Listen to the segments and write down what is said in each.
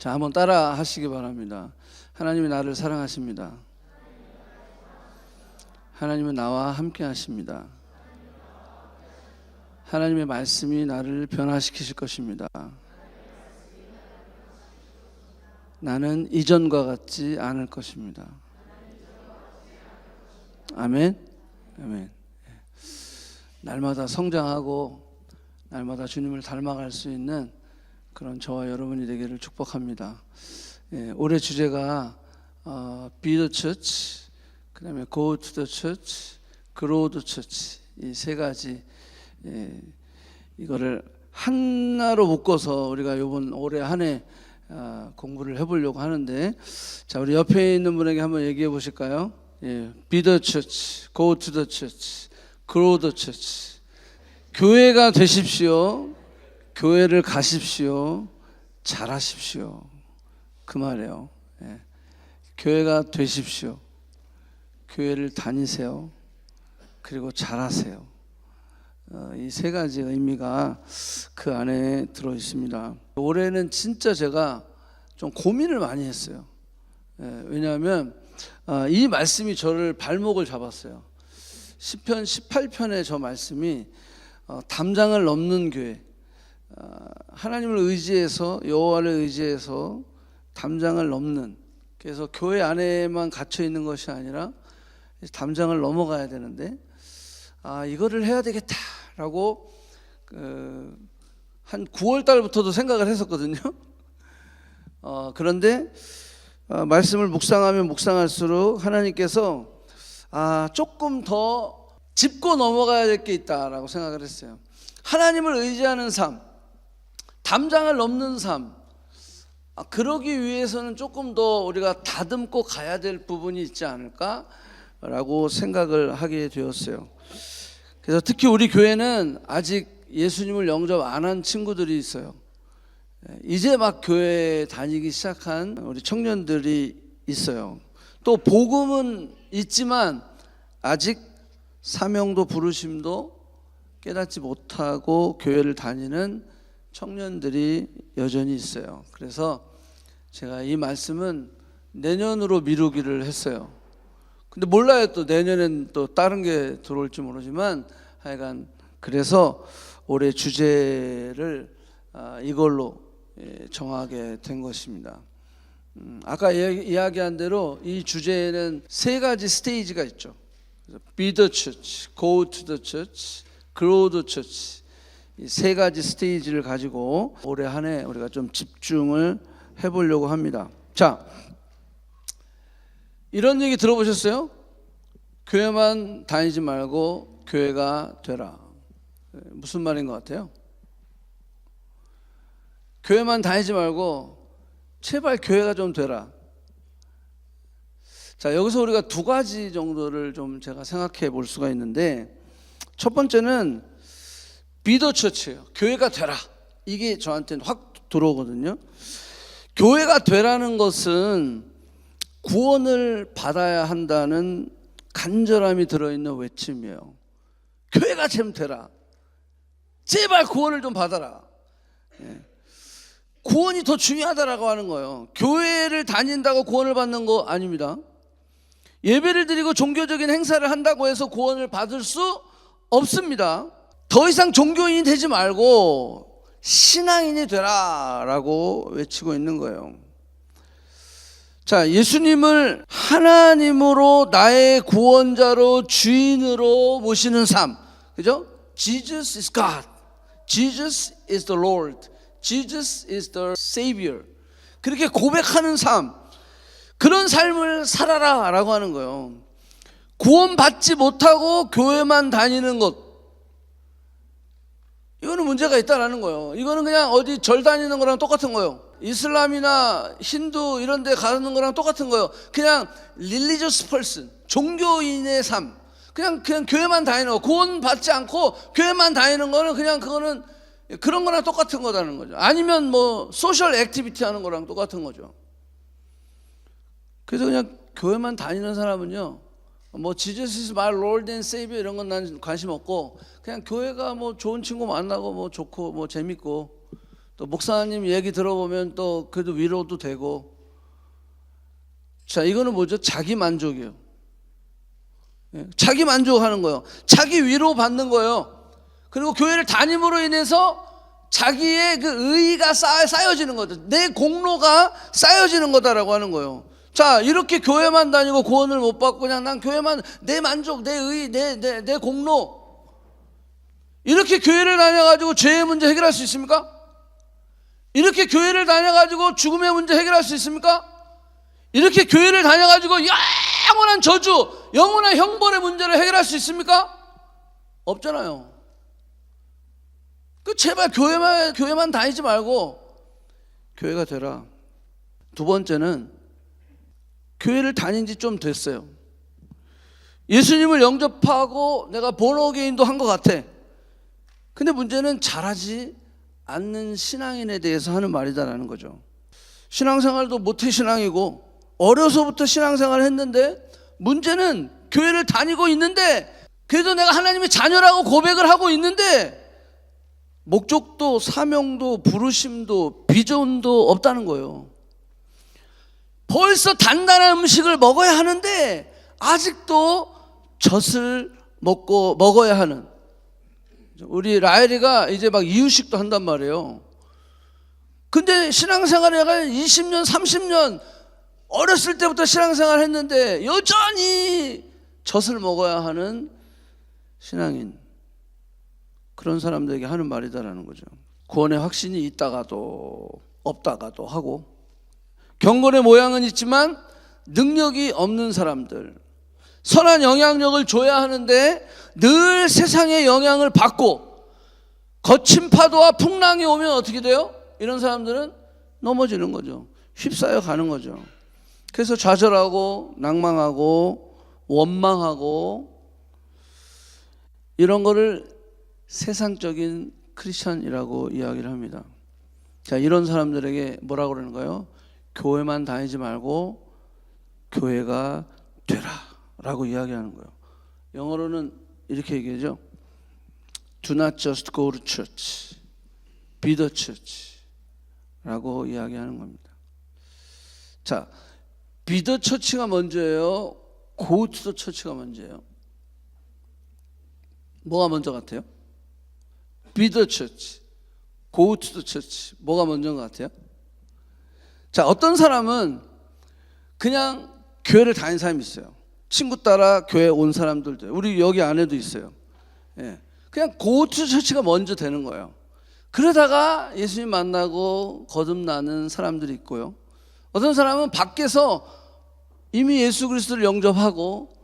자, 한번 따라 하시기 바랍니다. 하나님이 나를 사랑하십니다. 하나님은 나와 함께 하십니다. 하나님의 말씀이 나를 변화시키실 것입니다. 나는 이전과 같지 않을 것입니다. 아멘. 아멘. 날마다 성장하고 날마다 주님을 닮아갈 수 있는 그런 저와 여러분이 되기를 축복합니다. 올해 주제가 Be the Church, 그 다음에 Go to the Church, Grow the Church, 이 세 가지 이거를 하나로 묶어서 우리가 이번 올해 한 해 공부를 해보려고 하는데, 자, 우리 옆에 있는 분에게 한번 얘기해 보실까요? Be the Church, Go to the Church, Grow the Church. 교회가 되십시오. 교회를 가십시오. 잘하십시오. 그 말이에요. 교회가 되십시오. 교회를 다니세요. 그리고 잘하세요. 이 세 가지 의미가 그 안에 들어 있습니다. 올해는 진짜 제가 좀 고민을 많이 했어요. 왜냐하면 이 말씀이 저를 발목을 잡았어요. 시편 18편의 저 말씀이 담장을 넘는 교회, 하나님을 의지해서, 여호와를 의지해서 담장을 넘는, 그래서 교회 안에만 갇혀 있는 것이 아니라 담장을 넘어가야 되는데, 이거를 해야 되겠다라고 한 9월 달부터도 생각을 했었거든요. 그런데 말씀을 묵상하면 묵상할수록 하나님께서 조금 더 짚고 넘어가야 될 게 있다라고 생각을 했어요. 하나님을 의지하는 삶, 담장을 넘는 삶, 그러기 위해서는 조금 더 우리가 다듬고 가야 될 부분이 있지 않을까라고 생각을 하게 되었어요. 그래서 특히 우리 교회는 아직 예수님을 영접 안 한 친구들이 있어요. 이제 막 교회 다니기 시작한 우리 청년들이 있어요. 또 복음은 있지만 아직 사명도 부르심도 깨닫지 못하고 교회를 다니는 청년들이 여전히 있어요. 그래서 제가 이 말씀은 내년으로 미루기를 했어요. 근데 몰라요, 또 내년엔 또 다른 게 들어올지 모르지만, 하여간 그래서 올해 주제를 이걸로 정하게 된 것입니다. 아까 이야기한 대로 이 주제에는 세 가지 스테이지가 있죠. Be the church, go to the church, grow the church. 이 세 가지 스테이지를 가지고 올해 한 해 우리가 좀 집중을 해보려고 합니다. 자, 이런 얘기 들어보셨어요? 교회만 다니지 말고 교회가 되라. 무슨 말인 것 같아요? 교회만 다니지 말고 제발 교회가 좀 되라. 자, 여기서 우리가 두 가지 정도를 좀 제가 생각해 볼 수가 있는데, 첫 번째는 Be the church예요. 교회가 되라. 이게 저한테는 확 들어오거든요. 교회가 되라는 것은 구원을 받아야 한다는 간절함이 들어있는 외침이에요. 교회가 좀 되라. 제발 구원을 좀 받아라. 구원이 더 중요하다라고 하는 거예요. 교회를 다닌다고 구원을 받는 거 아닙니다. 예배를 드리고 종교적인 행사를 한다고 해서 구원을 받을 수 없습니다. 더 이상 종교인이 되지 말고 신앙인이 되라라고 외치고 있는 거예요. 자, 예수님을 하나님으로 나의 구원자로 주인으로 모시는 삶, 그죠? Jesus is God, Jesus is the Lord, Jesus is the Savior. 그렇게 고백하는 삶, 그런 삶을 살아라 라고 하는 거예요. 구원받지 못하고 교회만 다니는 것, 이거는 문제가 있다라는 거예요. 이거는 그냥 어디 절 다니는 거랑 똑같은 거예요. 이슬람이나 힌두 이런 데 가는 거랑 똑같은 거예요. 그냥 religious person, 종교인의 삶, 그냥 교회만 다니는 거, 구원 받지 않고 교회만 다니는 거는 그냥 그거는 그런 거랑 똑같은 거라는 거죠. 아니면 뭐 소셜 액티비티 하는 거랑 똑같은 거죠. 그래서 그냥 교회만 다니는 사람은요, 뭐 Jesus is my Lord and Savior 이런 건 난 관심 없고, 그냥 교회가 뭐 좋은 친구 만나고 뭐 좋고 뭐 재밌고 또 목사님 얘기 들어보면 또 그래도 위로도 되고. 자, 이거는 뭐죠? 자기 만족이에요. 자기 만족하는 거예요. 자기 위로 받는 거예요. 그리고 교회를 다님으로 인해서 자기의 그 의의가 쌓여지는 거죠. 내 공로가 쌓여지는 거다라고 하는 거예요. 자, 이렇게 교회만 다니고 구원을 못 받고 그냥 난 교회만, 내 만족, 내 의의, 내 공로, 이렇게 교회를 다녀가지고 죄의 문제 해결할 수 있습니까? 이렇게 교회를 다녀가지고 죽음의 문제 해결할 수 있습니까? 이렇게 교회를 다녀가지고 영원한 저주, 영원한 형벌의 문제를 해결할 수 있습니까? 없잖아요. 제발 교회만 다니지 말고 교회가 되라. 두 번째는 교회를 다닌 지 좀 됐어요. 예수님을 영접하고 내가 본어게인도 한 것 같아. 근데 문제는 잘하지 않는 신앙인에 대해서 하는 말이다라는 거죠. 신앙생활도 모태신앙이고 어려서부터 신앙생활을 했는데 문제는 교회를 다니고 있는데 그래도 내가 하나님의 자녀라고 고백을 하고 있는데 목적도 사명도 부르심도 비전도 없다는 거예요. 벌써 단단한 음식을 먹어야 하는데 아직도 젖을 먹어야 하는, 우리 라엘이가 이제 막 이유식도 한단 말이에요. 근데 신앙생활을 내가 20년 30년 어렸을 때부터 신앙생활을 했는데 여전히 젖을 먹어야 하는 신앙인, 그런 사람들에게 하는 말이다라는 거죠. 구원의 확신이 있다가도 없다가도 하고 경건의 모양은 있지만 능력이 없는 사람들, 선한 영향력을 줘야 하는데 늘 세상의 영향을 받고 거친 파도와 풍랑이 오면 어떻게 돼요? 이런 사람들은 넘어지는 거죠. 휩싸여 가는 거죠. 그래서 좌절하고 낭망하고 원망하고 이런 거를 세상적인 크리스천이라고 이야기를 합니다. 자, 이런 사람들에게 뭐라고 그러는가요? 교회만 다니지 말고 교회가 되라 라고 이야기하는 거예요. 영어로는 이렇게 얘기하죠. Do not just go to church, be the church 라고 이야기하는 겁니다. 자, be the church가 먼저예요? go to the church가 먼저예요? 뭐가 먼저 같아요? be the church, go to the church, 뭐가 먼저인 것 같아요? 자, 어떤 사람은 그냥 교회를 다니는 사람이 있어요. 친구 따라 교회 온 사람들도, 우리 여기 안에도 있어요. 예. 그냥 go to church가 먼저 되는 거예요. 그러다가 예수님 만나고 거듭나는 사람들이 있고요. 어떤 사람은 밖에서 이미 예수 그리스도를 영접하고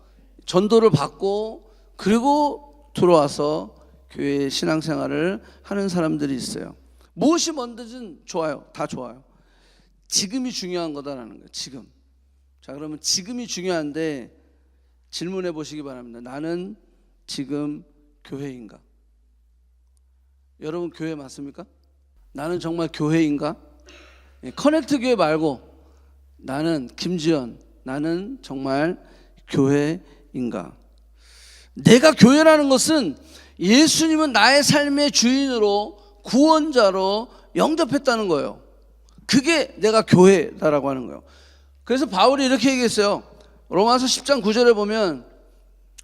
전도를 받고 그리고 들어와서 교회 신앙생활을 하는 사람들이 있어요. 무엇이 먼저든 좋아요. 다 좋아요. 지금이 중요한 거다라는 거예요. 지금. 자, 그러면 지금이 중요한데 질문해 보시기 바랍니다. 나는 지금 교회인가? 여러분 교회 맞습니까? 나는 정말 교회인가? 커넥트 교회 말고 나는 김지연, 나는 정말 교회인가? 내가 교회라는 것은 예수님은 나의 삶의 주인으로 구원자로 영접했다는 거예요. 그게 내가 교회다라고 하는 거예요. 그래서 바울이 이렇게 얘기했어요. 로마서 10장 9절에 보면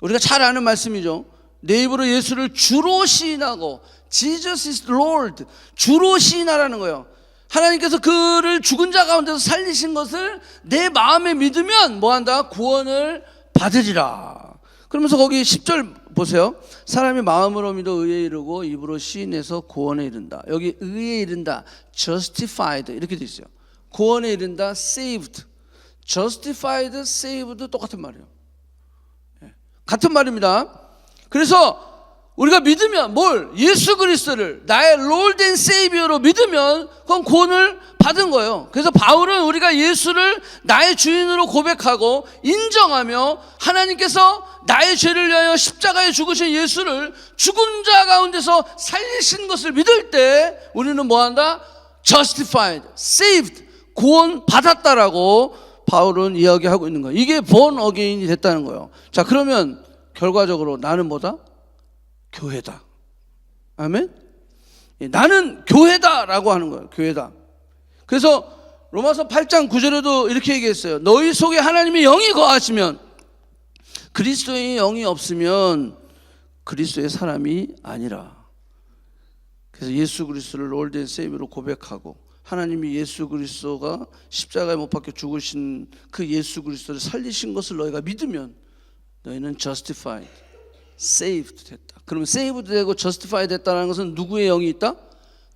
우리가 잘 아는 말씀이죠. 내 입으로 예수를 주로 시인하고 Jesus is Lord, 주로 시인하라는 거예요. 하나님께서 그를 죽은 자 가운데서 살리신 것을 내 마음에 믿으면 뭐한다? 구원을 받으리라. 그러면서 거기 10절 보세요. 사람이 마음으로 믿어 의에 이르고 입으로 시인해서 구원에 이른다. 여기 의에 이른다, justified 이렇게 돼 있어요. 구원에 이른다, saved. justified, saved 똑같은 말이에요. 같은 말입니다. 그래서 우리가 믿으면 뭘? 예수 그리스도를 나의 Lord and Savior로 믿으면 그건 구원을 받은 거예요. 그래서 바울은 우리가 예수를 나의 주인으로 고백하고 인정하며 하나님께서 나의 죄를 위하여 십자가에 죽으신 예수를 죽은 자 가운데서 살리신 것을 믿을 때 우리는 뭐한다? Justified, saved, 구원 받았다라고 바울은 이야기하고 있는 거예요. 이게 born again이 됐다는 거예요. 자, 그러면 결과적으로 나는 뭐다? 교회다. 아멘? 나는 교회다라고 하는 거예요. 교회다. 그래서 로마서 8장 9절에도 이렇게 얘기했어요. 너희 속에 하나님의 영이 거하시면, 그리스도의 영이 없으면 그리스도의 사람이 아니라. 그래서 예수 그리스도를 롤드 앤 세이브로 고백하고, 하나님이 예수 그리스도가 십자가에 못 박혀 죽으신 그 예수 그리스도를 살리신 것을 너희가 믿으면 너희는 justified, saved 됐다. 그러면 saved 되고 justified 됐다는 것은 누구의 영이 있다?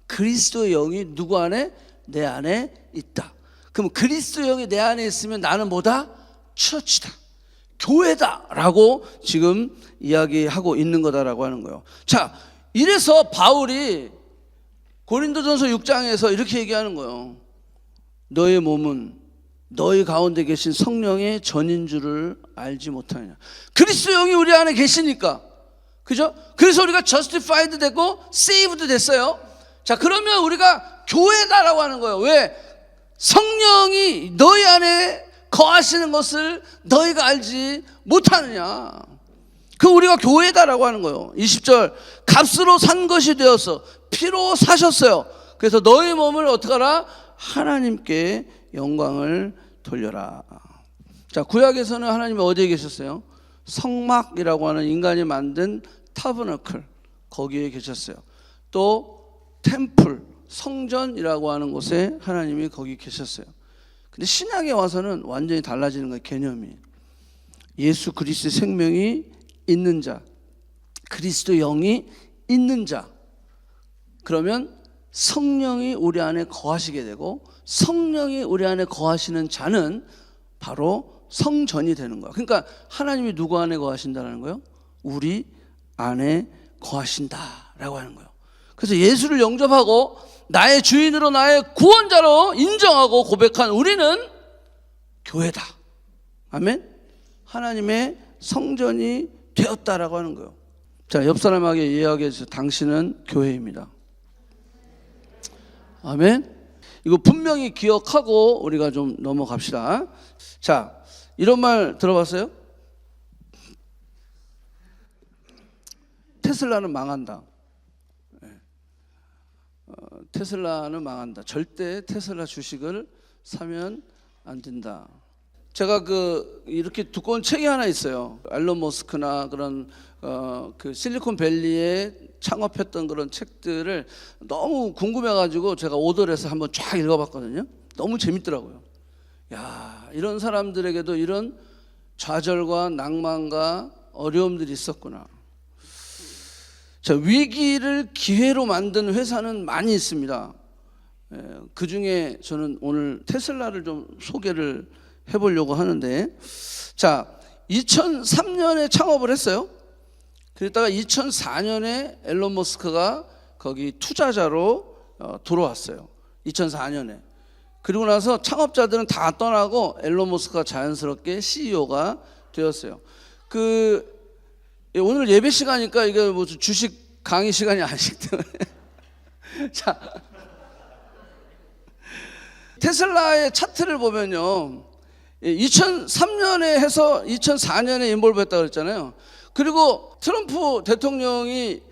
그리스도의 영이 누구 안에? 내 안에 있다. 그럼 그리스도의 영이 내 안에 있으면 나는 뭐다? 처치다, 교회다라고 지금 이야기하고 있는 거다라고 하는 거예요. 자, 이래서 바울이 고린도전서 6장에서 이렇게 얘기하는 거예요. 너의 몸은 너희 가운데 계신 성령의 전인 줄을 알지 못하느냐. 그리스도 영이 우리 안에 계시니까, 그죠? 그래서 우리가 justified 되고 saved 됐어요. 자, 그러면 우리가 교회다라고 하는 거예요. 왜? 성령이 너희 안에 거하시는 것을 너희가 알지 못하느냐. 그 우리가 교회다라고 하는 거예요. 20절, 값으로 산 것이 되어서 피로 사셨어요. 그래서 너희 몸을 어떻게 하라? 하나님께 영광을 돌려라. 자, 구약에서는 하나님이 어디에 계셨어요? 성막이라고 하는 인간이 만든 타버너클, 거기에 계셨어요. 또 템플, 성전이라고 하는 곳에 하나님이 거기 계셨어요. 근데 신약에 와서는 완전히 달라지는 거예요. 개념이. 예수 그리스도의 생명이 있는 자, 그리스도 영이 있는 자, 그러면 성령이 우리 안에 거하시게 되고, 성령이 우리 안에 거하시는 자는 바로 성전이 되는 거야. 그러니까 하나님이 누구 안에 거하신다는 거예요? 우리 안에 거하신다라고 하는 거예요. 그래서 예수를 영접하고 나의 주인으로, 나의 구원자로 인정하고 고백한 우리는 교회다. 아멘. 하나님의 성전이 되었다라고 하는 거예요. 자, 옆 사람에게 이야기해주세요. 당신은 교회입니다. 아멘. 이거 분명히 기억하고 우리가 좀 넘어갑시다. 자, 이런 말 들어봤어요? 테슬라는 망한다. 테슬라는 망한다. 절대 테슬라 주식을 사면 안 된다. 제가 이렇게 두꺼운 책이 하나 있어요. 앨런 머스크나 그런 그 실리콘밸리에 창업했던 그런 책들을 너무 궁금해가지고 제가 오더를 해서 한번 쫙 읽어봤거든요. 너무 재밌더라고요. 야, 이런 사람들에게도 이런 좌절과 낭만과 어려움들이 있었구나. 자, 위기를 기회로 만든 회사는 많이 있습니다. 그 중에 저는 오늘 테슬라를 좀 소개를 해보려고 하는데, 자, 2003년에 창업을 했어요. 그랬다가 2004년에 앨런 머스크가 거기 투자자로 들어왔어요. 2004년에. 그리고 나서 창업자들은 다 떠나고 앨런 머스크가 자연스럽게 CEO가 되었어요. 오늘 예배 시간이니까 이게 무슨 주식 강의 시간이 아니기 때문에. 자, 테슬라의 차트를 보면요, 2003년에 해서 2004년에 인볼브 했다고 그랬잖아요. 그리고 트럼프 대통령이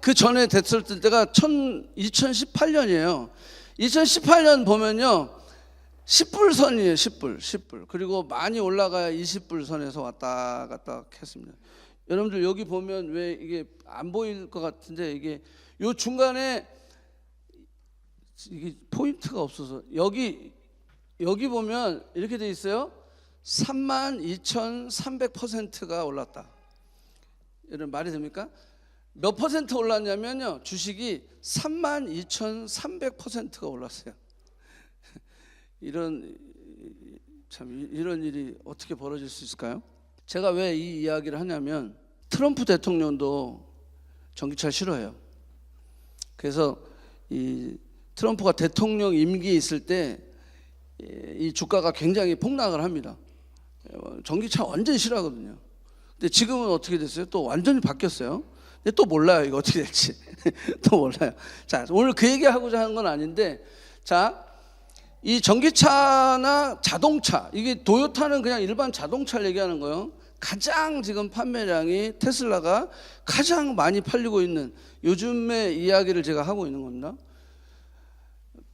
그 전에 됐을 때가 2018년이에요. 2018년 보면요, 10불 선이에요. 10불. 그리고 많이 올라가야 20불 선에서 왔다 갔다 했습니다. 여러분들 여기 보면 왜 이게 안 보일 것 같은데, 이게 요 중간에 이게 포인트가 없어서 여기 보면 이렇게 돼 있어요. 32,300%가 올랐다. 이런 말이 됩니까? 몇 퍼센트 올랐냐면요, 주식이 32,300%가 올랐어요. 이런 일이 어떻게 벌어질 수 있을까요? 제가 왜 이 이야기를 하냐면, 트럼프 대통령도 전기차 싫어해요. 그래서 이 트럼프가 대통령 임기에 있을 때 이 주가가 굉장히 폭락을 합니다. 전기차 완전히 싫어하거든요. 근데 지금은 어떻게 됐어요? 또 완전히 바뀌었어요. 근데 또 몰라요, 이거 어떻게 될지. 또 몰라요. 자, 오늘 그 얘기하고자 하는 건 아닌데, 자, 이 전기차나 자동차, 이게 도요타는 그냥 일반 자동차를 얘기하는 거예요. 가장 지금 판매량이 테슬라가 가장 많이 팔리고 있는 요즘의 이야기를 제가 하고 있는 겁니다.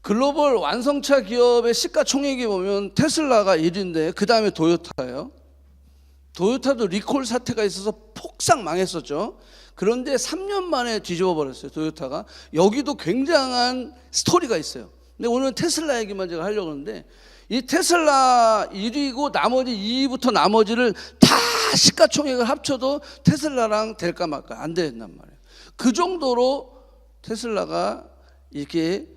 글로벌 완성차 기업의 시가총액이 보면 테슬라가 1위인데 그 다음에 도요타예요. 도요타도 리콜 사태가 있어서 폭삭 망했었죠. 그런데 3년 만에 뒤집어 버렸어요, 도요타가. 여기도 굉장한 스토리가 있어요. 근데 오늘 테슬라 얘기만 제가 하려고 하는데, 이 테슬라 1위고 나머지 2위부터 나머지를 다 시가총액을 합쳐도 테슬라랑 될까 말까 안 된단 말이에요. 그 정도로 테슬라가 이렇게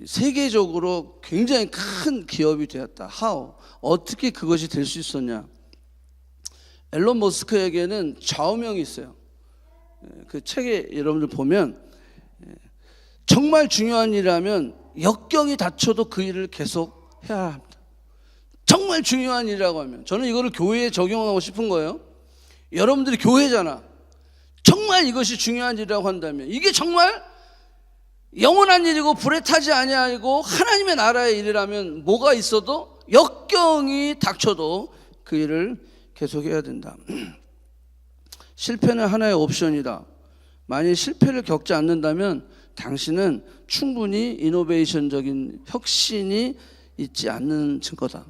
세계적으로 굉장히 큰 기업이 되었다. How? 어떻게 그것이 될 수 있었냐? 앨런 머스크에게는 좌우명이 있어요. 그 책에 여러분들 보면 정말 중요한 일이라면 역경이 닥쳐도 그 일을 계속 해야 합니다. 정말 중요한 일이라고 하면, 저는 이거를 교회에 적용하고 싶은 거예요. 여러분들이 교회잖아. 정말 이것이 중요한 일이라고 한다면, 이게 정말 영원한 일이고 불에 타지 아니하고 하나님의 나라의 일이라면 뭐가 있어도 역경이 닥쳐도 그 일을 계속해야 된다. 실패는 하나의 옵션이다. 만약 실패를 겪지 않는다면 당신은 충분히 이노베이션적인 혁신이 있지 않는 증거다.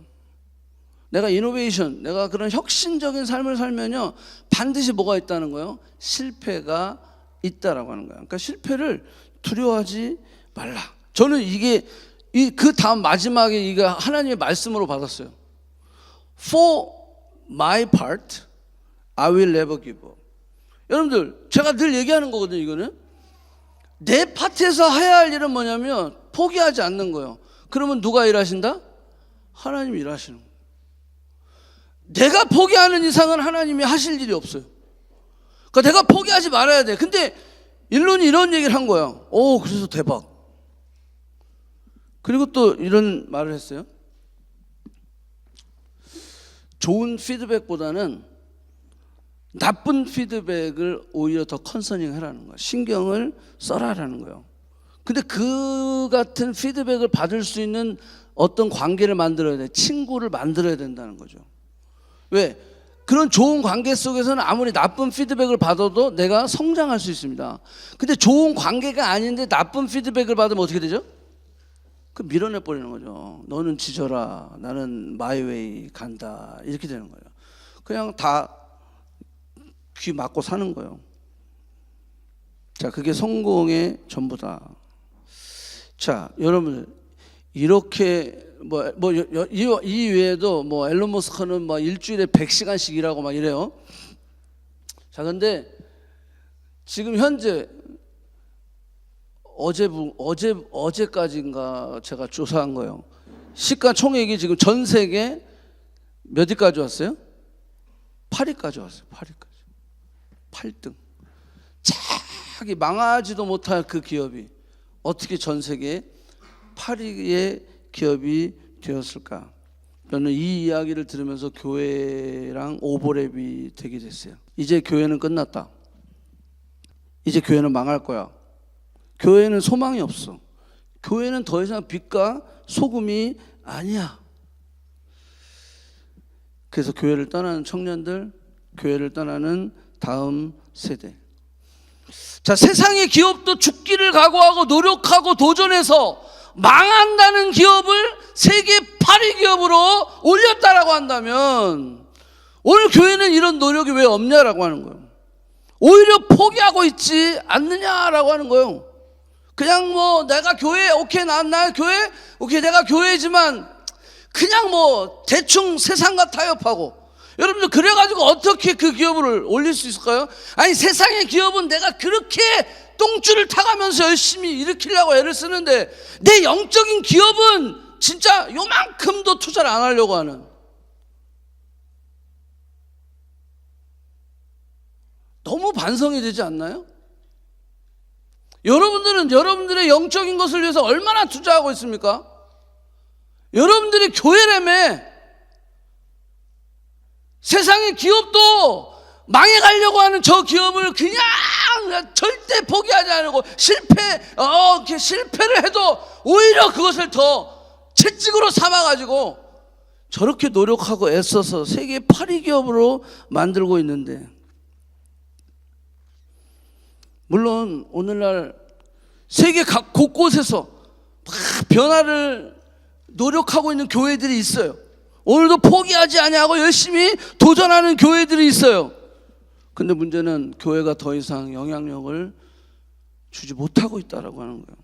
내가 이노베이션, 내가 그런 혁신적인 삶을 살면요, 반드시 뭐가 있다는 거예요? 실패가 있다라고 하는 거예요. 그러니까 실패를 두려워하지 말라. 저는 이게 그 다음 마지막에 이거 하나님의 말씀으로 받았어요. For my part, I will never give up. 여러분들, 제가 늘 얘기하는 거거든요. 이거는 내 파트에서 해야 할 일은 뭐냐면 포기하지 않는 거예요. 그러면 누가 일하신다? 하나님이 일하시는 거예요. 내가 포기하는 이상은 하나님이 하실 일이 없어요. 그러니까 내가 포기하지 말아야 돼. 근데 일론이 이런 얘기를 한 거예요. 오, 그래서 대박. 그리고 또 이런 말을 했어요. 좋은 피드백보다는 나쁜 피드백을 오히려 더 컨서닝 하라는 거예요. 신경을 써라라는 거예요. 근데 그 같은 피드백을 받을 수 있는 어떤 관계를 만들어야 돼. 친구를 만들어야 된다는 거죠. 왜? 그런 좋은 관계 속에서는 아무리 나쁜 피드백을 받아도 내가 성장할 수 있습니다. 근데 좋은 관계가 아닌데 나쁜 피드백을 받으면 어떻게 되죠? 그 밀어내버리는 거죠. 너는 지져라, 나는 마이웨이 간다, 이렇게 되는 거예요. 그냥 다 귀 막고 사는 거예요. 자, 그게 성공의 전부다. 자, 여러분, 이렇게 이 외에도 앨런 머스크는 일주일에 100시간씩 일하고 막 이래요. 자, 근데 지금 현재 어제까지인가 제가 조사한 거예요. 시가총액이 지금 전 세계 몇 위까지 왔어요? 8위까지 왔어요. 8위까지. 8등. 자기 망하지도 못할 그 기업이 어떻게 전 세계 8위의 기업이 되었을까? 저는 이 이야기를 들으면서 교회랑 오버랩이 되게 됐어요. 이제 교회는 끝났다. 이제 교회는 망할 거야. 교회는 소망이 없어. 교회는 더 이상 빛과 소금이 아니야. 그래서 교회를 떠나는 청년들, 교회를 떠나는 다음 세대. 자, 세상의 기업도 죽기를 각오하고 노력하고 도전해서 망한다는 기업을 세계 8위 기업으로 올렸다라고 한다면 오늘 교회는 이런 노력이 왜 없냐라고 하는 거예요. 오히려 포기하고 있지 않느냐라고 하는 거예요. 그냥 내가 교회, 오케이, 나 교회, 오케이, 내가 교회지만 그냥 대충 세상과 타협하고. 여러분들, 그래가지고 어떻게 그 기업을 올릴 수 있을까요? 아니, 세상의 기업은 내가 그렇게 똥줄을 타가면서 열심히 일으키려고 애를 쓰는데 내 영적인 기업은 진짜 요만큼도 투자를 안 하려고 하는. 너무 반성이 되지 않나요? 여러분들은 여러분들의 영적인 것을 위해서 얼마나 투자하고 있습니까? 여러분들이 교회라며. 세상의 기업도 망해가려고 하는 저 기업을 그냥 절대 포기하지 않고 실패를 해도 오히려 그것을 더 채찍으로 삼아가지고 저렇게 노력하고 애써서 세계 8위 기업으로 만들고 있는데, 물론 오늘날 세계 각 곳곳에서 막 변화를 노력하고 있는 교회들이 있어요. 오늘도 포기하지 아니하고 열심히 도전하는 교회들이 있어요. 근데 문제는 교회가 더 이상 영향력을 주지 못하고 있다라고 하는 거예요.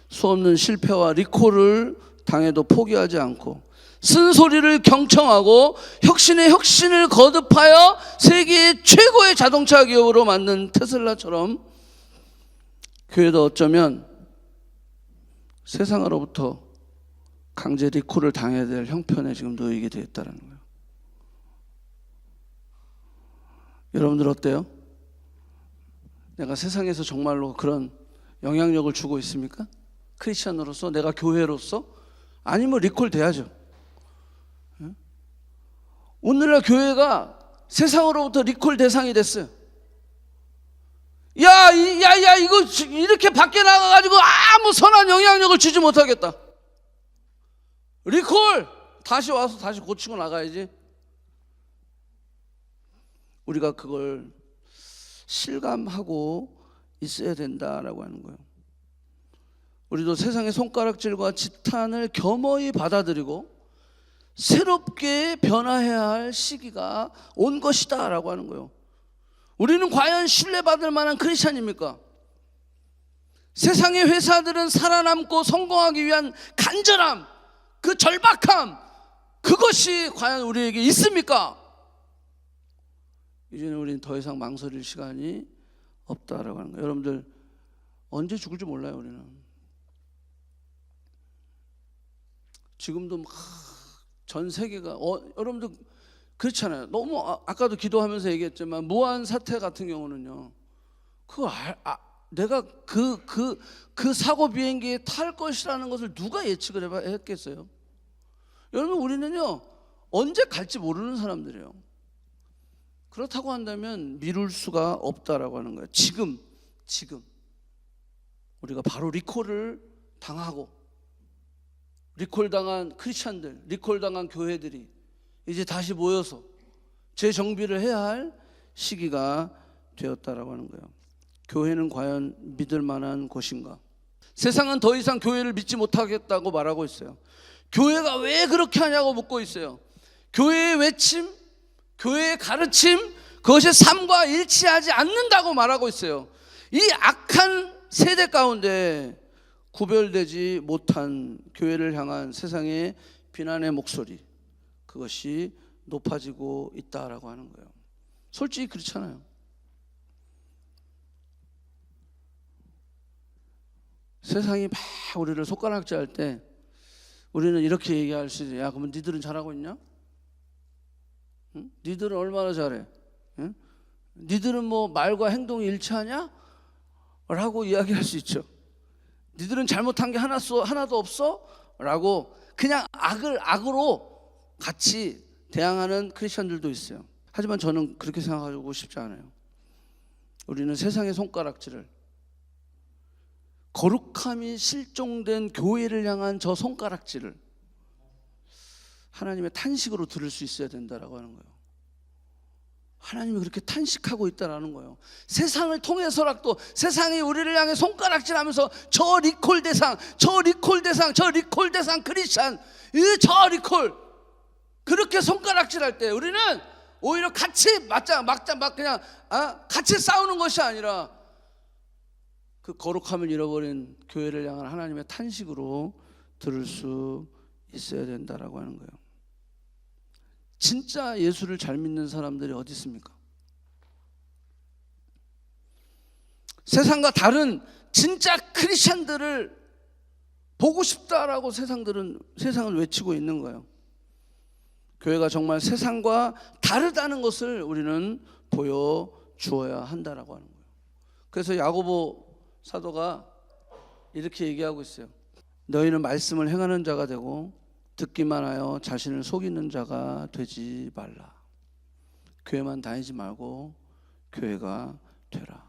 수없는 실패와 리콜을 당해도 포기하지 않고 쓴소리를 경청하고 혁신에 혁신을 거듭하여 세계 최고의 자동차 기업으로 만든 테슬라처럼 교회도 어쩌면 세상으로부터 강제 리콜을 당해야 될 형편에 지금 놓이게 되었다는 거예요. 여러분들 어때요? 내가 세상에서 정말로 그런 영향력을 주고 있습니까? 크리스천으로서, 내가 교회로서? 아니면 리콜 돼야죠. 오늘날 교회가 세상으로부터 리콜 대상이 됐어요. 야, 이거 이렇게 밖에 나가가지고 아무 선한 영향력을 주지 못하겠다. 리콜! 다시 와서 다시 고치고 나가야지. 우리가 그걸 실감하고 있어야 된다라고 하는 거예요. 우리도 세상의 손가락질과 지탄을 겸허히 받아들이고 새롭게 변화해야 할 시기가 온 것이다 라고 하는 거예요. 우리는 과연 신뢰받을 만한 크리스찬입니까? 세상의 회사들은 살아남고 성공하기 위한 간절함, 그 절박함, 그것이 과연 우리에게 있습니까? 이제는 우리는 더 이상 망설일 시간이 없다라고 하는 거예요. 여러분들 언제 죽을지 몰라요. 우리는 지금도 막 전 세계가 여러분들 그렇잖아요. 너무 아까도 기도하면서 얘기했지만 무한 사태 같은 경우는요, 그거 내가 그 사고 비행기에 탈 것이라는 것을 누가 예측을 했겠어요? 여러분, 우리는요 언제 갈지 모르는 사람들이에요. 그렇다고 한다면 미룰 수가 없다라고 하는 거예요. 지금 우리가 바로 리콜을 당하고, 리콜당한 크리스찬들, 리콜당한 교회들이 이제 다시 모여서 재정비를 해야 할 시기가 되었다라고 하는 거예요. 교회는 과연 믿을 만한 곳인가? 세상은 더 이상 교회를 믿지 못하겠다고 말하고 있어요. 교회가 왜 그렇게 하냐고 묻고 있어요. 교회의 외침, 교회의 가르침, 그것이 삶과 일치하지 않는다고 말하고 있어요. 이 악한 세대 가운데 구별되지 못한 교회를 향한 세상의 비난의 목소리, 그것이 높아지고 있다라고 하는 거예요. 솔직히 그렇잖아요. 세상이 막 우리를 손가락질할 때 우리는 이렇게 얘기할 수 있어요. 야, 그러면 니들은 잘하고 있냐? 응? 니들은 얼마나 잘해? 응? 니들은 뭐 말과 행동이 일치하냐? 라고 이야기할 수 있죠. 니들은 잘못한 게 하나도 없어? 라고 그냥 악으로 같이 대항하는 크리스천들도 있어요. 하지만 저는 그렇게 생각하고 싶지 않아요. 우리는 세상의 손가락질을, 거룩함이 실종된 교회를 향한 저 손가락질을 하나님의 탄식으로 들을 수 있어야 된다라고 하는 거예요. 하나님이 그렇게 탄식하고 있다라는 거예요. 세상을 통해서라도 세상이 우리를 향해 손가락질하면서 저 리콜 대상 크리스찬, 저 리콜, 그렇게 손가락질할 때 우리는 오히려 같이 그냥 같이 싸우는 것이 아니라 그 거룩함을 잃어버린 교회를 향한 하나님의 탄식으로 들을 수 있어야 된다라고 하는 거예요. 진짜 예수를 잘 믿는 사람들이 어디 있습니까? 세상과 다른 진짜 크리스천들을 보고 싶다라고 세상을 외치고 있는 거예요. 교회가 정말 세상과 다르다는 것을 우리는 보여주어야 한다라고 하는 거예요. 그래서 야고보 사도가 이렇게 얘기하고 있어요. 너희는 말씀을 행하는 자가 되고 듣기만 하여 자신을 속이는 자가 되지 말라. 교회만 다니지 말고 교회가 되라.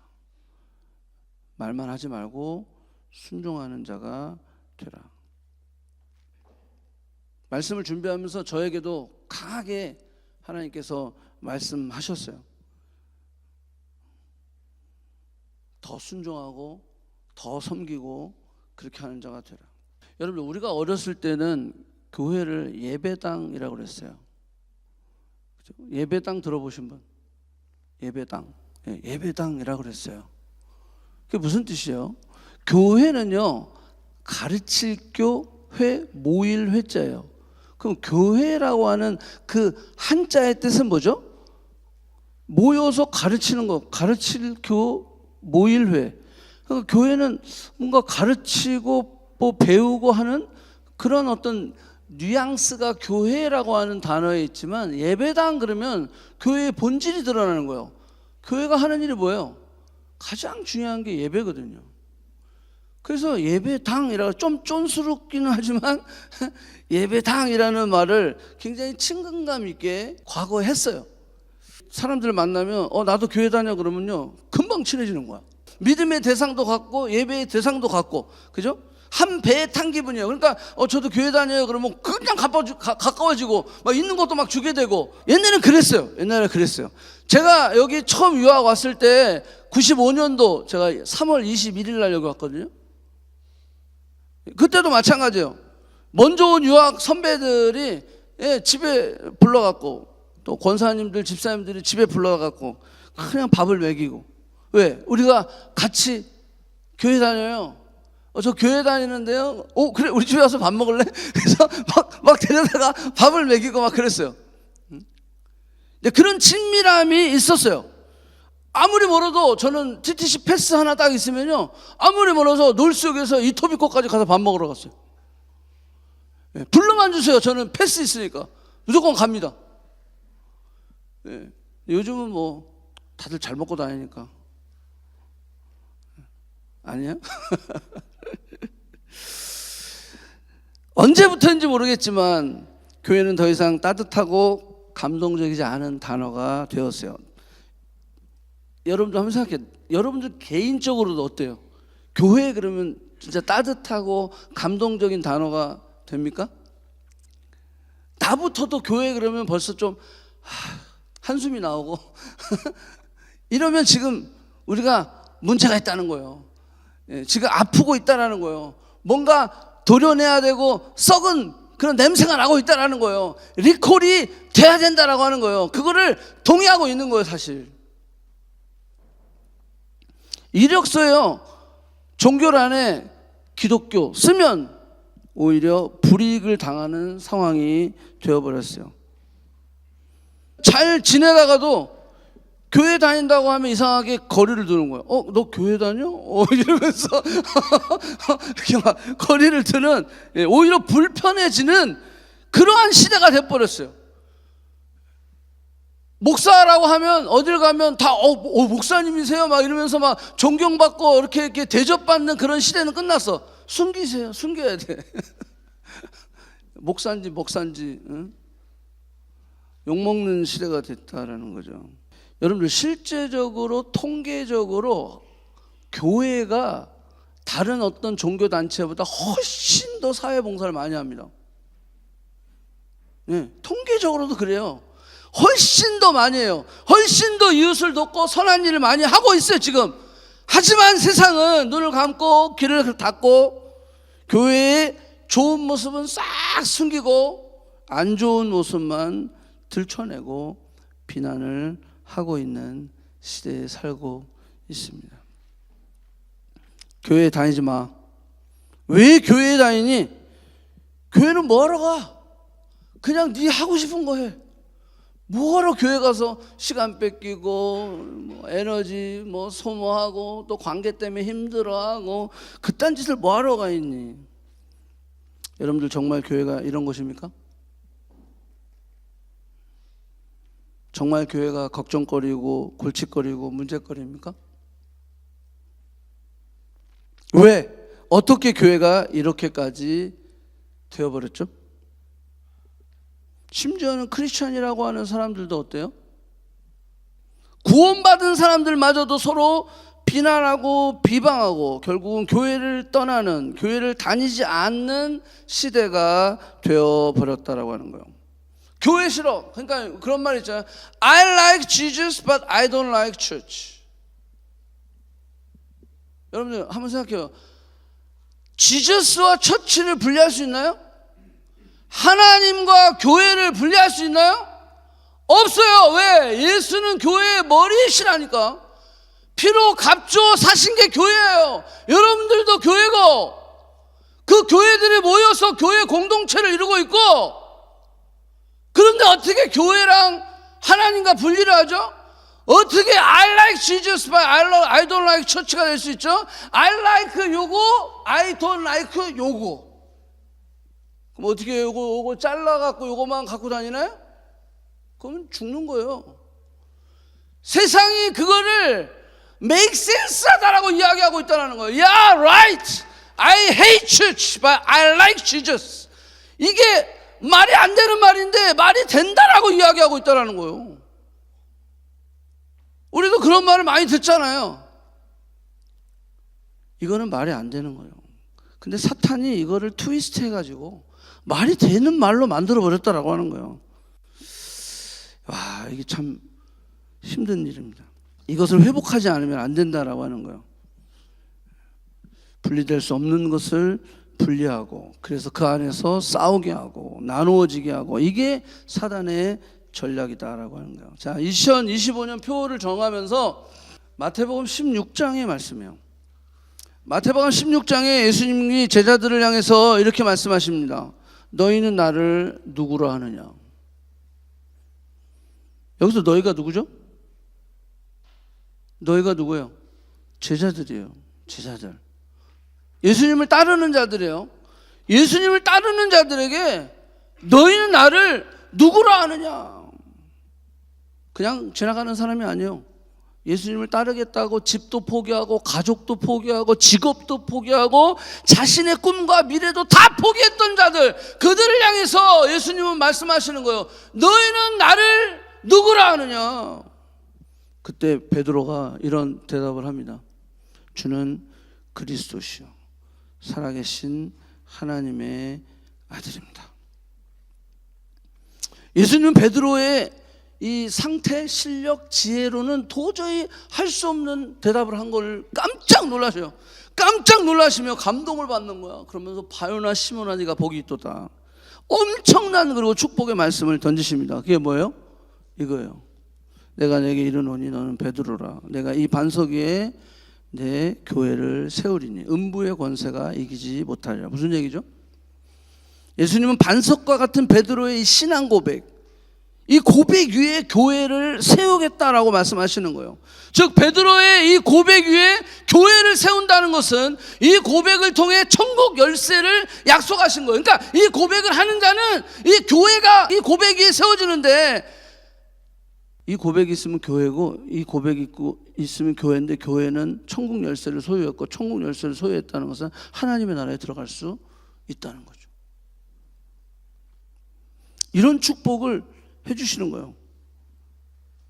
말만 하지 말고 순종하는 자가 되라. 말씀을 준비하면서 저에게도 강하게 하나님께서 말씀하셨어요. 더 순종하고 더 섬기고 그렇게 하는 자가 되라. 여러분, 우리가 어렸을 때는 교회를 예배당이라고 그랬어요. 그렇죠? 예배당 들어보신 분? 예배당. 예배당이라고 그랬어요. 그게 무슨 뜻이에요? 교회는요, 가르칠 교회, 모일 회자예요. 그럼 교회라고 하는 그 한자의 뜻은 뭐죠? 모여서 가르치는 거, 가르칠 모일 회. 그러니까 교회는 뭔가 가르치고 뭐 배우고 하는 그런 어떤 뉘앙스가 교회라고 하는 단어에 있지만, 예배당 그러면 교회의 본질이 드러나는 거예요. 교회가 하는 일이 뭐예요? 가장 중요한 게 예배거든요. 그래서 예배당이라고 좀 쫀스럽기는 하지만 예배당이라는 말을 굉장히 친근감 있게 과거에 했어요. 사람들 만나면 나도 교회 다녀 그러면요, 금방 친해지는 거야. 믿음의 대상도 같고 예배의 대상도 같고, 그죠? 한 배에 탄 기분이에요. 그러니까 저도 교회 다녀요 그러면 그냥 가까워지고 막 있는 것도 막 주게 되고. 옛날에 그랬어요. 제가 여기 처음 유학 왔을 때 95년도 제가 3월 21일 날 여기 왔거든요. 그때도 마찬가지예요. 먼저 온 유학 선배들이 집에 불러갖고, 또 권사님들 집사님들이 집에 불러갖고 그냥 밥을 먹이고. 왜? 우리가 같이 교회 다녀요. 저 교회 다니는데요. 그래, 우리 집에 와서 밥 먹을래? 그래서 막 데려다가 밥을 먹이고 막 그랬어요. 그런 친밀함이 있었어요. 아무리 멀어도 저는 TTC 패스 하나 딱 있으면요, 아무리 멀어서 놀수역에서 이토비코까지 가서 밥 먹으러 갔어요. 불러만 주세요. 저는 패스 있으니까 무조건 갑니다. 요즘은 뭐 다들 잘 먹고 다니니까. 아니야? 언제부터인지 모르겠지만 교회는 더 이상 따뜻하고 감동적이지 않은 단어가 되었어요. 여러분도 한번 생각해요. 여러분들 개인적으로도 어때요? 교회 그러면 진짜 따뜻하고 감동적인 단어가 됩니까? 나부터도 교회 그러면 벌써 좀 한숨이 나오고 이러면 지금 우리가 문제가 있다는 거예요. 지금 아프고 있다는 거예요. 뭔가 도려내야 되고 썩은 그런 냄새가 나고 있다는 거예요. 리콜이 돼야 된다라고 하는 거예요. 그거를 동의하고 있는 거예요, 사실. 이력서에요, 종교란에 기독교 쓰면 오히려 불이익을 당하는 상황이 되어버렸어요. 잘 지내다가도 교회 다닌다고 하면 이상하게 거리를 두는 거예요. 너 교회 다녀? 이러면서 이렇게 막 거리를 두는, 오히려 불편해지는 그러한 시대가 돼버렸어요. 목사라고 하면 어딜 가면 다 목사님이세요? 막 이러면서 막 존경받고 이렇게 대접받는 그런 시대는 끝났어. 숨기세요. 숨겨야 돼. 목사인지 응? 욕먹는 시대가 됐다라는 거죠. 여러분들, 실제적으로 통계적으로 교회가 다른 어떤 종교단체보다 훨씬 더 사회봉사를 많이 합니다. 통계적으로도 그래요. 훨씬 더 많이 해요. 훨씬 더 이웃을 돕고 선한 일을 많이 하고 있어요, 지금. 하지만 세상은 눈을 감고 귀를 닫고 교회의 좋은 모습은 싹 숨기고 안 좋은 모습만 들춰내고 비난을 하고 있는 시대에 살고 있습니다. 교회 다니지 마. 왜 교회에 다니니? 교회는 뭐하러 가? 그냥 네 하고 싶은 거 해. 뭐하러 교회 가서 시간 뺏기고 에너지 소모하고 또 관계 때문에 힘들어하고 그딴 짓을 뭐하러 가 있니? 여러분들, 정말 교회가 이런 곳입니까? 정말 교회가 걱정거리고 골칫거리고 문제거리입니까? 왜? 어떻게 교회가 이렇게까지 되어버렸죠? 심지어는 크리스찬이라고 하는 사람들도 어때요? 구원받은 사람들마저도 서로 비난하고 비방하고 결국은 교회를 떠나는, 교회를 다니지 않는 시대가 되어버렸다라고 하는 거예요. 교회 싫어. 그러니까 그런 말 있잖아요. I like Jesus but I don't like church. 여러분들 한번 생각해요. 지저스와 처치를 분리할 수 있나요? 하나님과 교회를 분리할 수 있나요? 없어요. 왜? 예수는 교회의 머리이시라니까. 피로 값줘 사신 게 교회예요. 여러분들도 교회고, 그 교회들이 모여서 교회 공동체를 이루고 있고, 그런데 어떻게 교회랑 하나님과 분리를 하죠? 어떻게 I like Jesus but I don't like church가 될 수 있죠? I like 요거, I don't like 요거. 그럼 어떻게 요거 잘라갖고 요거만 갖고 다니나요? 그러면 죽는 거예요. 세상이 그거를 make sense 하다라고 이야기하고 있다는 거예요. Yeah, right. I hate church but I like Jesus. 이게 말이 안 되는 말인데 말이 된다라고 이야기하고 있다는 거예요. 우리도 그런 말을 많이 듣잖아요. 이거는 말이 안 되는 거예요. 근데 사탄이 이거를 트위스트 해가지고 말이 되는 말로 만들어 버렸다라고 하는 거예요. 와, 이게 참 힘든 일입니다. 이것을 회복하지 않으면 안 된다라고 하는 거예요. 분리될 수 없는 것을 분리하고, 그래서 그 안에서 싸우게 하고 나누어지게 하고, 이게 사단의 전략이다라고 하는 거예요. 자, 2025년 표를 정하면서 마태복음 16장의 말씀이에요. 마태복음 16장에 예수님이 제자들을 향해서 이렇게 말씀하십니다. 너희는 나를 누구로 하느냐? 여기서 너희가 누구죠? 너희가 누구예요? 제자들이에요. 제자들. 예수님을 따르는 자들이에요. 예수님을 따르는 자들에게 너희는 나를 누구로 아느냐? 그냥 지나가는 사람이 아니에요. 예수님을 따르겠다고 집도 포기하고 가족도 포기하고 직업도 포기하고 자신의 꿈과 미래도 다 포기했던 자들, 그들을 향해서 예수님은 말씀하시는 거예요. 너희는 나를 누구로 아느냐? 그때 베드로가 이런 대답을 합니다. 주는 그리스도시요 살아계신 하나님의 아들입니다. 예수님은 베드로의 이 상태, 실력, 지혜로는 도저히 할 수 없는 대답을 한 걸 깜짝 놀라셔요. 깜짝 놀라시며 감동을 받는 거야. 그러면서 바요나 시몬아 네가 복이 있도다. 엄청난 그리고 축복의 말씀을 던지십니다. 그게 뭐예요? 이거예요. 내가 내게 이르노니 너는 베드로라. 내가 이 반석 위에 내 교회를 세우리니 음부의 권세가 이기지 못하리라. 무슨 얘기죠? 예수님은 반석과 같은 베드로의 이 신앙 고백, 이 고백 위에 교회를 세우겠다라고 말씀하시는 거예요. 즉 베드로의 이 고백 위에 교회를 세운다는 것은 이 고백을 통해 천국 열쇠를 약속하신 거예요. 그러니까 이 고백을 하는 자는 이 교회가 이 고백 위에 세워지는데, 이 고백이 있으면 교회고 이 고백이 있으면 교회인데, 교회는 천국 열쇠를 소유했고 천국 열쇠를 소유했다는 것은 하나님의 나라에 들어갈 수 있다는 거죠. 이런 축복을 해주시는 거예요.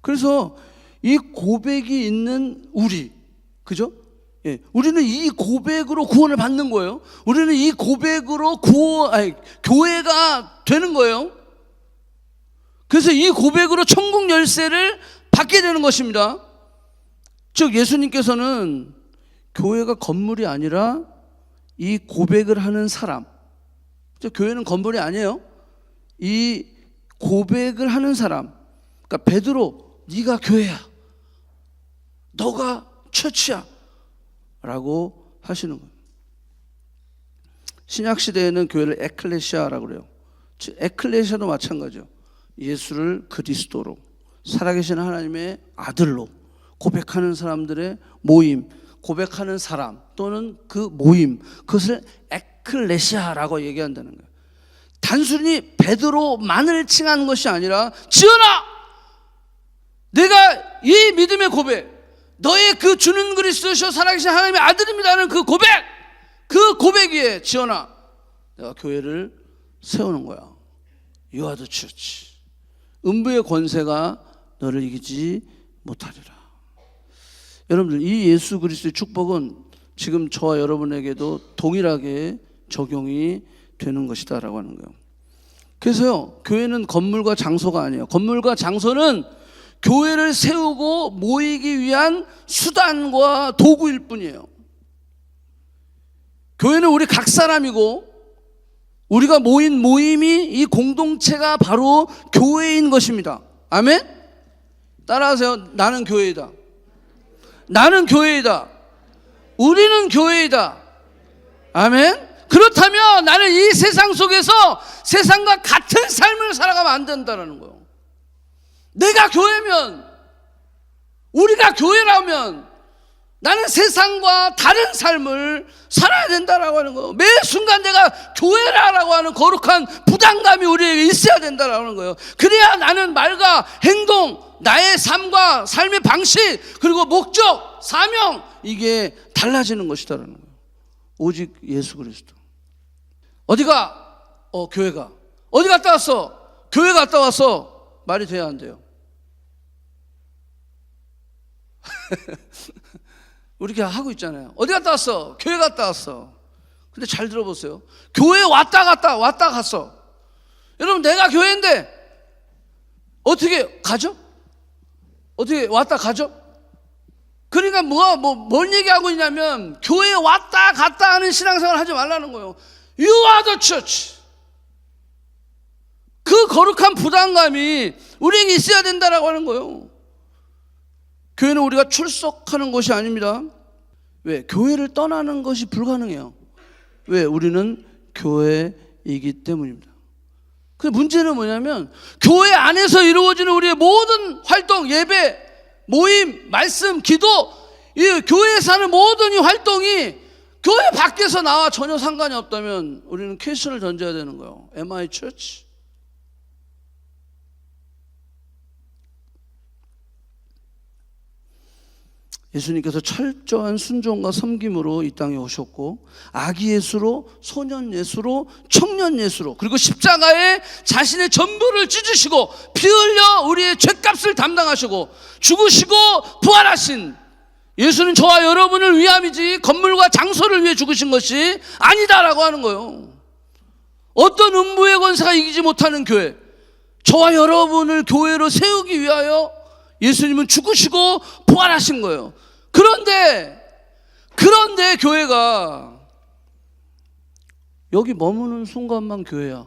그래서 이 고백이 있는 우리, 그죠? 예, 우리는 이 고백으로 구원을 받는 거예요. 우리는 이 고백으로 교회가 되는 거예요. 그래서 이 고백으로 천국 열쇠를 받게 되는 것입니다. 즉 예수님께서는 교회가 건물이 아니라 이 고백을 하는 사람, 교회는 건물이 아니에요. 이 고백을 하는 사람, 그러니까 베드로 네가 교회야, 너가 처치야 라고 하시는 거예요. 신약시대에는 교회를 에클레시아라고 그래요. 즉 에클레시아도 마찬가지죠. 예수를 그리스도로 살아계신 하나님의 아들로 고백하는 사람들의 모임, 고백하는 사람 또는 그 모임, 그것을 에클레시아라고 얘기한다는 거예요. 단순히 베드로만을 칭하는 것이 아니라, 지은아 내가 이 믿음의 고백, 너의 그 주는 그리스도시요 살아계신 하나님의 아들입니다는 그 고백, 그 고백 위에 지은아 내가 교회를 세우는 거야. You are the church. 음부의 권세가 너를 이기지 못하리라. 여러분들, 이 예수 그리스도의 축복은 지금 저와 여러분에게도 동일하게 적용이 되는 것이다라고 하는 거예요. 그래서요, 교회는 건물과 장소가 아니에요. 건물과 장소는 교회를 세우고 모이기 위한 수단과 도구일 뿐이에요. 교회는 우리 각 사람이고, 우리가 모인 모임이, 이 공동체가 바로 교회인 것입니다. 아멘? 따라하세요. 나는 교회이다. 나는 교회이다. 우리는 교회이다. 아멘? 그렇다면 나는 이 세상 속에서 세상과 같은 삶을 살아가면 안 된다는 거예요. 내가 교회면, 우리가 교회라면 나는 세상과 다른 삶을 살아야 된다라고 하는 거예요. 매 순간 내가 교회라고 하는 거룩한 부담감이 우리에게 있어야 된다라고 하는 거예요. 그래야 나는 말과 행동, 나의 삶과 삶의 방식, 그리고 목적, 사명, 이게 달라지는 것이다라는 거예요. 오직 예수 그리스도. 어디가? 교회가. 어디 갔다 왔어? 교회 갔다 왔어. 말이 돼야 안 돼요? 우리 이렇게 하고 있잖아요. 어디 갔다 왔어? 교회 갔다 왔어. 근데 잘 들어보세요. 교회 왔다 갔어. 여러분, 내가 교회인데 어떻게 가죠? 어떻게 왔다 가죠? 그러니까 뭘 얘기하고 있냐면, 교회에 왔다 갔다 하는 신앙생활 하지 말라는 거예요. You are the church. 그 거룩한 부담감이 우리에게 있어야 된다라고 하는 거예요. 교회는 우리가 출석하는 것이 아닙니다. 왜? 교회를 떠나는 것이 불가능해요. 왜? 우리는 교회이기 때문입니다. 그 문제는 뭐냐면, 교회 안에서 이루어지는 우리의 모든 활동, 예배, 모임, 말씀, 기도, 이 교회에서 하는 모든 이 활동이 교회 밖에서 나와 전혀 상관이 없다면 우리는 퀘스천을 던져야 되는 거예요. Am I church? 예수님께서 철저한 순종과 섬김으로 이 땅에 오셨고, 아기 예수로, 소년 예수로, 청년 예수로, 그리고 십자가에 자신의 전부를 찢으시고 피 흘려 우리의 죗값을 담당하시고 죽으시고 부활하신 예수는 저와 여러분을 위함이지 건물과 장소를 위해 죽으신 것이 아니다라고 하는 거예요. 어떤 음부의 권세가 이기지 못하는 교회, 저와 여러분을 교회로 세우기 위하여 예수님은 죽으시고 부활하신 거예요. 그런데 교회가 여기 머무는 순간만 교회야.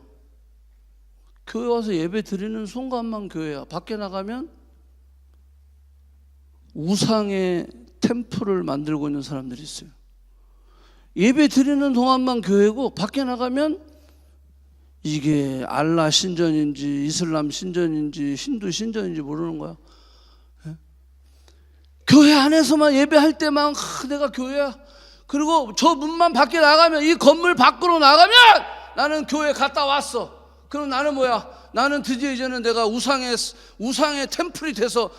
교회 와서 예배 드리는 순간만 교회야. 밖에 나가면 우상의 템플을 만들고 있는 사람들이 있어요. 예배 드리는 동안만 교회고, 밖에 나가면 이게 알라 신전인지 이슬람 신전인지 힌두 신전인지 모르는 거야. 교회 안에서만 예배할 때만 내가 교회야. 그리고 저 문만 밖에 나가면, 이 건물 밖으로 나가면 나는 교회 갔다 왔어. 그럼 나는 뭐야? 나는 드디어 이제는 내가 우상의 템플이 돼서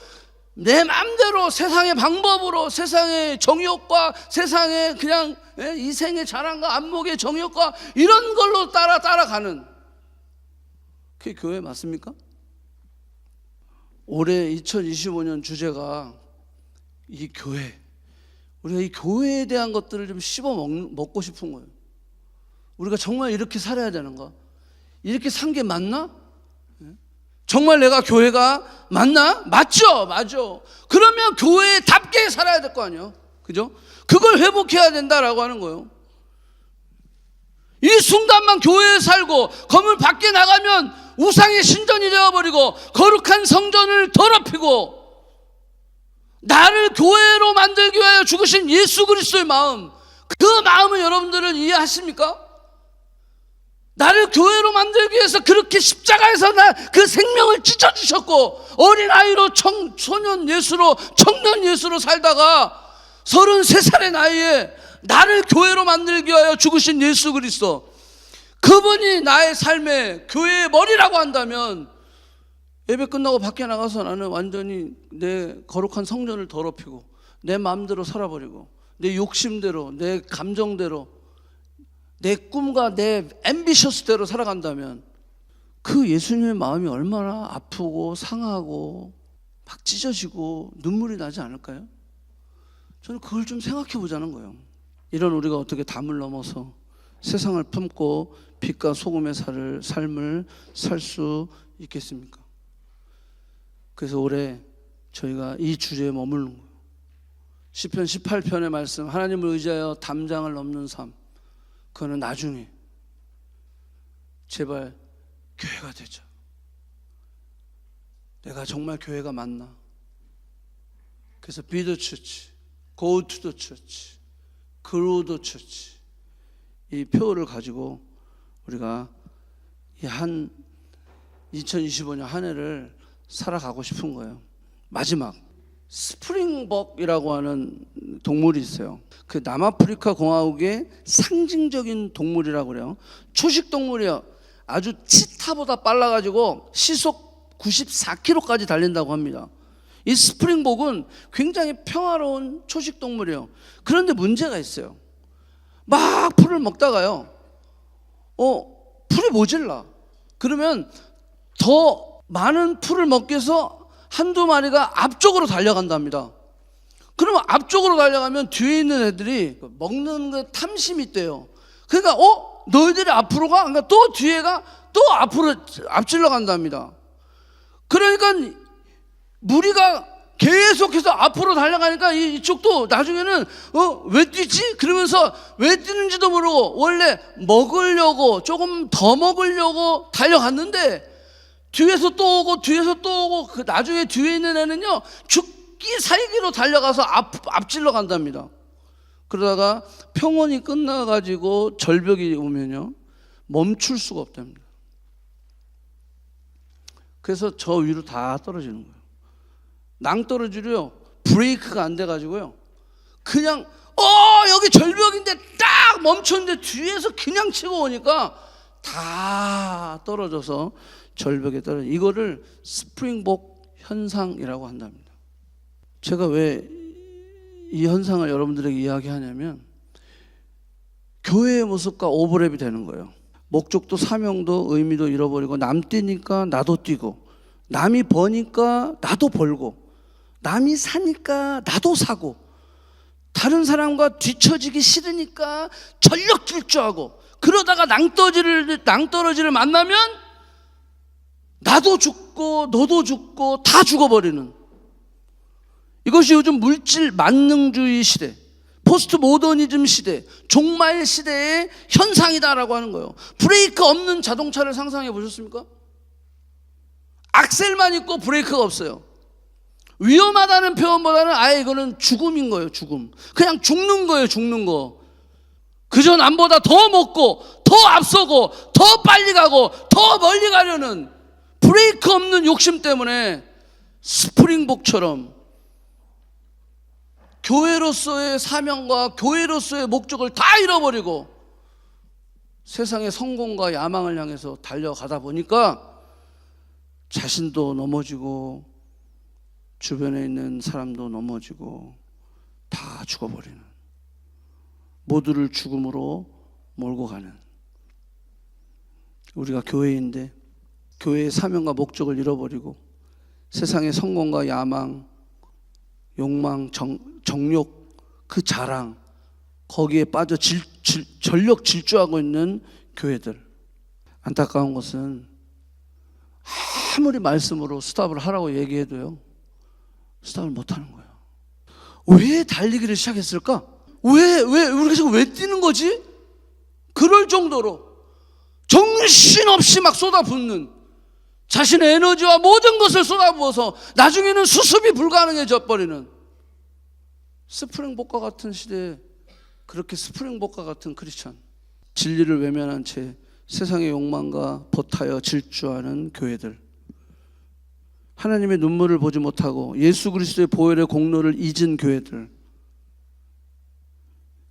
내 마음대로 세상의 방법으로, 세상의 정욕과 세상의 그냥 이생의 자랑과 안목의 정욕과 이런 걸로 따라가는, 그게 교회 맞습니까? 올해 2025년 주제가 이 교회, 우리가 이 교회에 대한 것들을 좀 씹어 먹고 싶은 거예요. 우리가 정말 이렇게 살아야 되는가? 이렇게 산 게 맞나? 정말 내가 교회가 맞나? 맞죠? 맞아. 그러면 교회답게 살아야 될 거 아니에요? 그죠? 그걸 회복해야 된다라고 하는 거예요. 이 순간만 교회에 살고 건물 밖에 나가면 우상의 신전이 되어버리고 거룩한 성전을 더럽히고, 나를 교회로 만들기 위하여 죽으신 예수 그리스도의 마음, 그 마음을 여러분들은 이해하십니까? 나를 교회로 만들기 위해서 그렇게 십자가에서 그 생명을 찢어주셨고, 어린아이로 소년 예수로, 청년 예수로 살다가 33살의 나이에 나를 교회로 만들기 위하여 죽으신 예수 그리스도, 그분이 나의 삶의 교회의 머리라고 한다면, 예배 끝나고 밖에 나가서 나는 완전히 내 거룩한 성전을 더럽히고 내 마음대로 살아버리고 내 욕심대로, 내 감정대로, 내 꿈과 내 앰비셔스대로 살아간다면, 그 예수님의 마음이 얼마나 아프고 상하고 막 찢어지고 눈물이 나지 않을까요? 저는 그걸 좀 생각해 보자는 거예요. 이런 우리가 어떻게 담을 넘어서 세상을 품고 빛과 소금의 삶을 살 수 있겠습니까? 그래서 올해 저희가 이 주제에 머무르는 거예요. 시편 18편의 말씀, 하나님을 의지하여 담장을 넘는 삶, 그거는 나중에 제발 교회가 되자. 내가 정말 교회가 맞나? 그래서 be the church, go to the church, grow the church, 이 표어를 가지고 우리가 이 2025년 한 해를 살아가고 싶은 거예요. 마지막 스프링벅이라고 하는 동물이 있어요. 그 남아프리카 공화국의 상징적인 동물이라고 그래요. 초식 동물이요. 아주 치타보다 빨라가지고 시속 94km까지 달린다고 합니다. 이 스프링복은 굉장히 평화로운 초식 동물이에요. 그런데 문제가 있어요. 막 풀을 먹다가요, 풀이 모질라. 그러면 더 많은 풀을 먹기 위해서 한두 마리가 앞쪽으로 달려간답니다. 그러면 앞쪽으로 달려가면 뒤에 있는 애들이 먹는 그 탐심이 있대요. 그러니까 너희들이 앞으로 가? 그러니까 또 뒤에가 또 앞으로 앞질러 간답니다. 그러니까 무리가 계속해서 앞으로 달려가니까 이쪽도 나중에는 왜 뛰지? 그러면서 왜 뛰는지도 모르고 원래 먹으려고 조금 더 먹으려고 달려갔는데 뒤에서 또 오고 뒤에서 또 오고 그 나중에 뒤에 있는 애는요 죽기 살기로 달려가서 앞질러 간답니다. 그러다가 평원이 끝나가지고 절벽이 오면요 멈출 수가 없답니다. 그래서 저 위로 다 떨어지는 거예요. 낭떠러지로요 브레이크가 안 돼가지고요 그냥 여기 절벽인데 딱 멈췄는데 뒤에서 그냥 치고 오니까 다 떨어져서 절벽에 떨어져. 이거를 스프링복 현상이라고 한답니다. 제가 왜 이 현상을 여러분들에게 이야기하냐면 교회의 모습과 오버랩이 되는 거예요. 목적도 사명도 의미도 잃어버리고 남 뛰니까 나도 뛰고 남이 버니까 나도 벌고 남이 사니까 나도 사고 다른 사람과 뒤처지기 싫으니까 전력 질주하고 그러다가 낭떠러지를 만나면 나도 죽고 너도 죽고 다 죽어버리는, 이것이 요즘 물질 만능주의 시대, 포스트 모더니즘 시대, 종말 시대의 현상이다라고 하는 거예요. 브레이크 없는 자동차를 상상해 보셨습니까? 악셀만 있고 브레이크가 없어요. 위험하다는 표현보다는 아예 이거는 죽음인 거예요. 죽음. 그냥 죽는 거예요. 죽는 거. 그저 남보다 더 먹고 더 앞서고 더 빨리 가고 더 멀리 가려는 브레이크 없는 욕심 때문에 스프링복처럼 교회로서의 사명과 교회로서의 목적을 다 잃어버리고 세상의 성공과 야망을 향해서 달려가다 보니까 자신도 넘어지고 주변에 있는 사람도 넘어지고 다 죽어버리는, 모두를 죽음으로 몰고 가는, 우리가 교회인데 교회의 사명과 목적을 잃어버리고 세상의 성공과 야망, 욕망, 정욕, 그 자랑, 거기에 빠져 전력 질주하고 있는 교회들. 안타까운 것은 아무리 말씀으로 스탑을 하라고 얘기해도요 스탑을 못하는 거예요. 왜 달리기를 시작했을까? 우리가 지금 왜 뛰는 거지? 그럴 정도로 정신없이 막 쏟아붓는, 자신의 에너지와 모든 것을 쏟아부어서 나중에는 수습이 불가능해져 버리는 스프링복과 같은 시대에 그렇게 스프링복과 같은 크리스찬, 진리를 외면한 채 세상의 욕망과 버타여 질주하는 교회들, 하나님의 눈물을 보지 못하고 예수 그리스도의 보혈의 공로를 잊은 교회들,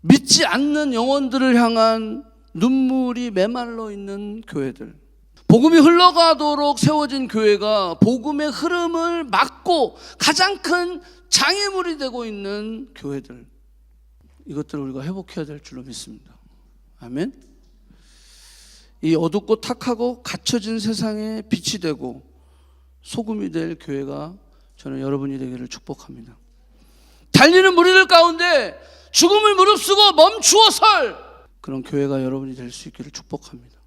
믿지 않는 영혼들을 향한 눈물이 메말라 있는 교회들, 복음이 흘러가도록 세워진 교회가 복음의 흐름을 막고 가장 큰 장애물이 되고 있는 교회들, 이것들을 우리가 회복해야 될 줄로 믿습니다. 아멘. 이 어둡고 탁하고 갇혀진 세상에 빛이 되고 소금이 될 교회가 저는 여러분이 되기를 축복합니다. 달리는 무리들 가운데 죽음을 무릅쓰고 멈추어 설 그런 교회가 여러분이 될 수 있기를 축복합니다.